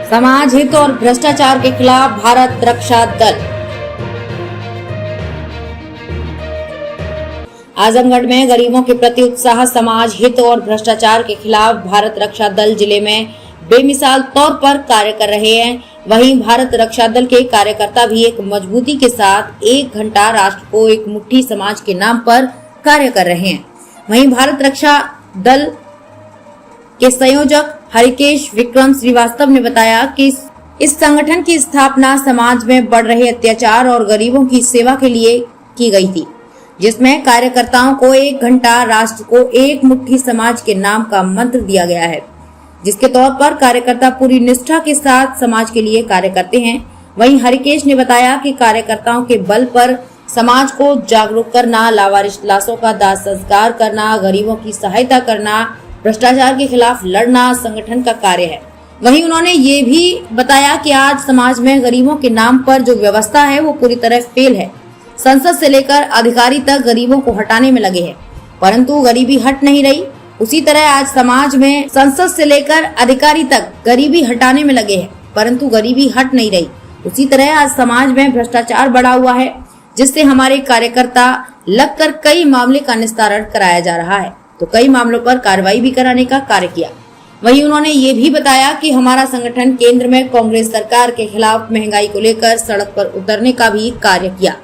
समाज हित और भ्रष्टाचार के खिलाफ भारत रक्षा दल। आजमगढ़ में गरीबों के प्रति उत्साह, समाज हित और भ्रष्टाचार के खिलाफ भारत रक्षा दल जिले में बेमिसाल तौर पर कार्य कर रहे हैं। वहीं भारत रक्षा दल के कार्यकर्ता भी एक मजबूती के साथ 1 घंटा राष्ट्र को एक मुट्ठी समाज के नाम पर कार्य कर रहे हैं। वहीं भारत रक्षा दल के संयोजक हरिकेश विक्रम श्रीवास्तव ने बताया कि इस संगठन की स्थापना समाज में बढ़ रहे अत्याचार और गरीबों की सेवा के लिए की गई थी, जिसमें कार्यकर्ताओं को 1 घंटा राष्ट्र को एक मुट्ठी समाज के नाम का मंत्र दिया गया है, जिसके तौर पर कार्यकर्ता पूरी निष्ठा के साथ समाज के लिए कार्य करते हैं। वहीं हरिकेश ने बताया कि कार्यकर्ताओं के बल पर समाज को जागरूक करना, लावारिस लाशों का दाह संस्कार करना, गरीबों की सहायता करना, भ्रष्टाचार के खिलाफ लड़ना संगठन का कार्य है। वहीं उन्होंने ये भी बताया कि आज समाज में गरीबों के नाम पर जो व्यवस्था है वो पूरी तरह फेल है। संसद से लेकर अधिकारी तक गरीबों को हटाने में लगे हैं, परंतु गरीबी हट नहीं रही। उसी तरह आज समाज में संसद से लेकर अधिकारी तक गरीबी हटाने में लगे हैं, परंतु गरीबी हट नहीं रही। उसी तरह आज समाज में भ्रष्टाचार बढ़ा हुआ है, जिससे हमारे कार्यकर्ता लगकर कई मामले का निस्तारण कराया जा रहा है, तो कई मामलों पर कार्रवाई भी कराने का कार्य किया। वहीं उन्होंने ये भी बताया कि हमारा संगठन केंद्र में कांग्रेस सरकार के खिलाफ महंगाई को लेकर सड़क पर उतरने का भी कार्य किया।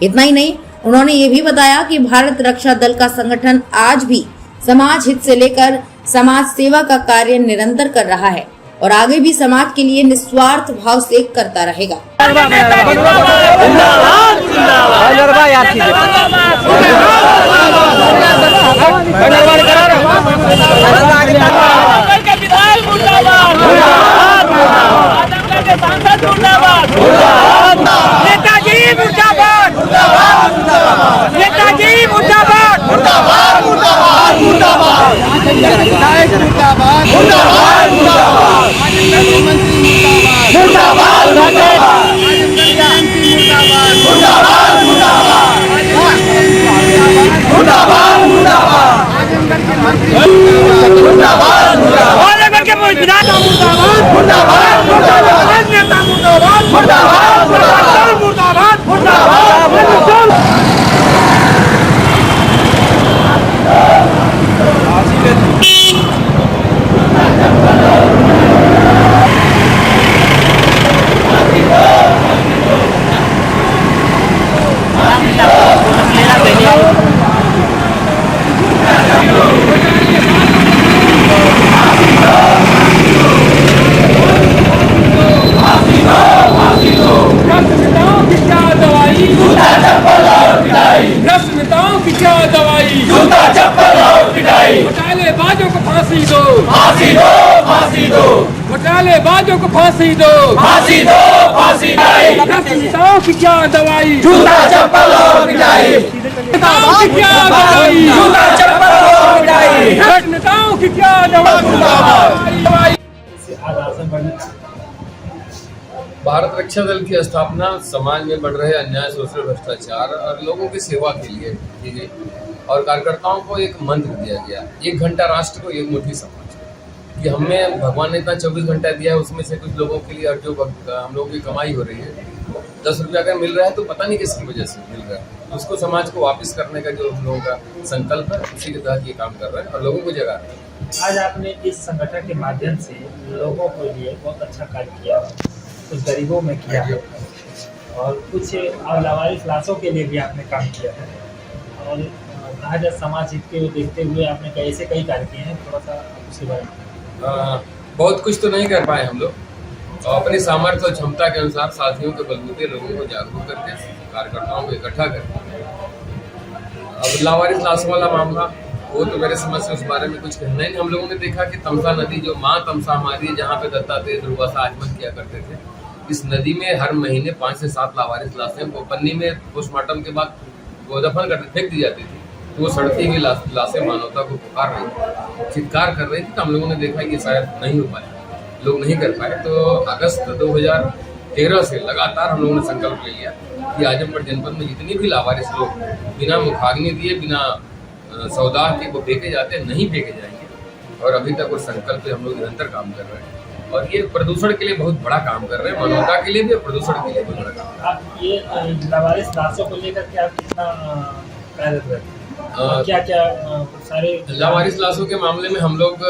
इतना ही नहीं, उन्होंने ये भी बताया कि भारत रक्षा दल का संगठन आज भी समाज हित से लेकर समाज सेवा का कार्य निरंतर कर रहा है और आगे भी समाज के लिए निस्वार्थ भाव से करता रहेगा। घोटालेबाजों को फांसी दो, फांसी दो, फांसी दो। घोटालेबाजों को फांसी दो, फांसी दो, फांसी दो। नेताओं की क्या दवाई, जूता चप्पल और पिटाई। नेताओं की क्या दवाई, जूता चप्पल और पिटाई। नेताओं की क्या दवाई। भारत रक्षा दल की स्थापना समाज में बढ़ रहे अन्याय, शोषण, भ्रष्टाचार और लोगों की सेवा के लिए की गई और कार्यकर्ताओं को एक मंत्र दिया गया, 1 घंटा राष्ट्र को एक मुट्ठी समाज। कि हमें भगवान ने इतना 24 घंटा दिया है, उसमें से कुछ लोगों के लिए और जो हम लोगों की कमाई हो रही है 10 रुपया अगर मिल रहा है तो पता नहीं किसकी वजह से मिल रहा है, उसको समाज को वापस करने का जो हम लोगों का संकल्प है, उसी के तहत ये काम कर रहे हैं और लोगों को जगा रहे हैं। आज आपने इस संगठन के माध्यम से लोगों के लिए बहुत अच्छा कार्य किया, कुछ गरीबों में किया है और कुछ लावारिस लाशों के लिए भी आपने काम किया है और कहा जाए समाज हित के देखते हुए आपने ऐसे कई कार्य किए हैं। थोड़ा सा उसके बारे में। बहुत कुछ तो नहीं कर पाए हम लोग, अपनी सामर्थ्य और क्षमता के अनुसार साथियों के बलबूते लोगों को जागरूक करके, कार्यकर्ताओं को इकट्ठा करके। अब लावारिस लाशों वाला मामला वो तो मेरे समझ से उस बारे में कुछ कहना ही नहीं। हम लोगों ने देखा कि तमसा नदी, जो माँ तमसा हमारी है, जहाँ पे दत्तात्रेय दुर्वासा आचमन किया करते थे, इस नदी में हर महीने 5 से 7 लावारिस लाशें पन्नी में पोस्टमार्टम के बाद वो दफन कर फेंक दी जाती थी। तो वो सड़ती हुई लाशें मानवता को पुकार रही थी, चित्कार कर रही थी। तो हम लोगों ने देखा कि शायद नहीं हो पाया, लोग नहीं कर पाए। तो अगस्त 2013 से लगातार हम लोगों ने संकल्प ले लिया कि आजमगढ़ जनपद में जितनी भी लावारिस लोग बिना मुखाग्नि दिए, बिना सौदा के वो फेंके जाते हैं, नहीं फेंके जाएंगे। और अभी तक वो संकल्प पे हम लोग निरंतर काम कर रहे हैं और ये प्रदूषण के लिए बहुत बड़ा काम कर रहे हैं, मानवता के लिए भी और प्रदूषण के लिए भी बड़ा काम कर रहे हैं। आप ये लावारिस लाशों को लेकर के आप कितना कार्यरत रहते हैं? क्या क्या सारे लावारिस लाशों के मामले में हम लोग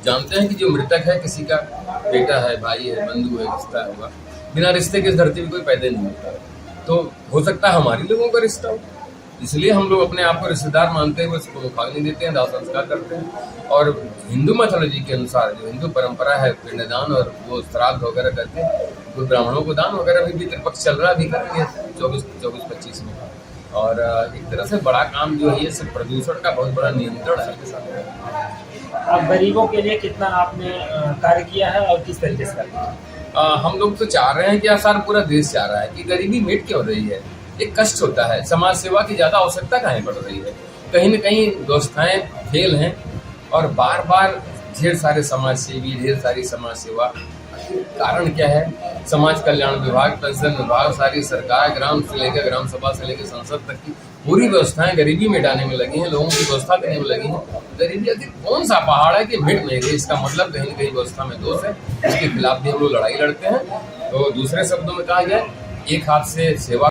जानते हैं कि जो मृतक है किसी का बेटा है, भाई है, बंधु है, रिश्ता होगा। बिना रिश्ते के इस धरती में कोई पैदा नहीं होता, तो हो सकता है हमारे लोगों का रिश्ता हो, इसलिए हम लोग अपने आप को रिश्तेदार मानते हुए उसको मुखाग्नि देते हैं, दाह संस्कार करते हैं। और हिंदू मैथोलॉजी के अनुसार जो हिंदू परंपरा है पिंडदान और वो श्राद्ध वगैरह करके कोई ब्राह्मणों को दान वगैरह भी पितृपक्ष चल रहा, भी करेंगे 24-25 में। और एक तरह से बड़ा काम जो है ये सिर्फ प्रदूषण का बहुत बड़ा नियंत्रण है के साथ। आप गरीबों के लिए कितना आपने कार्य किया है और किस तरीके से करते हैं? हम लोग तो चाह रहे हैं कि सारा पूरा देश चाह रहा है कि गरीबी मिट क्यों रही है, एक कष्ट होता है, समाज सेवा की ज़्यादा आवश्यकता काहे पड़ रही है, कहीं न कहीं व्यवस्थाएं फेल हैं और बार बार ढेर सारे समाज सेवी, ढेर सारी समाज सेवा। कारण क्या है? समाज कल्याण विभाग, पेंशन विभाग, सारी सरकार ग्राम से लेकर ग्राम सभा से लेकर संसद तक की पूरी व्यवस्थाएं गरीबी मिटाने में लगी हैं, लोगों की व्यवस्था देने में लगी हैं। गरीबी आखिर कौन सा पहाड़ है कि मिट नहीं रही? इसका मतलब कहीं न कहीं व्यवस्था में दोष है, इसके खिलाफ भी हम लोग लड़ाई लड़ते हैं। तो दूसरे शब्दों में कहा जाए, एक हाथ से सेवा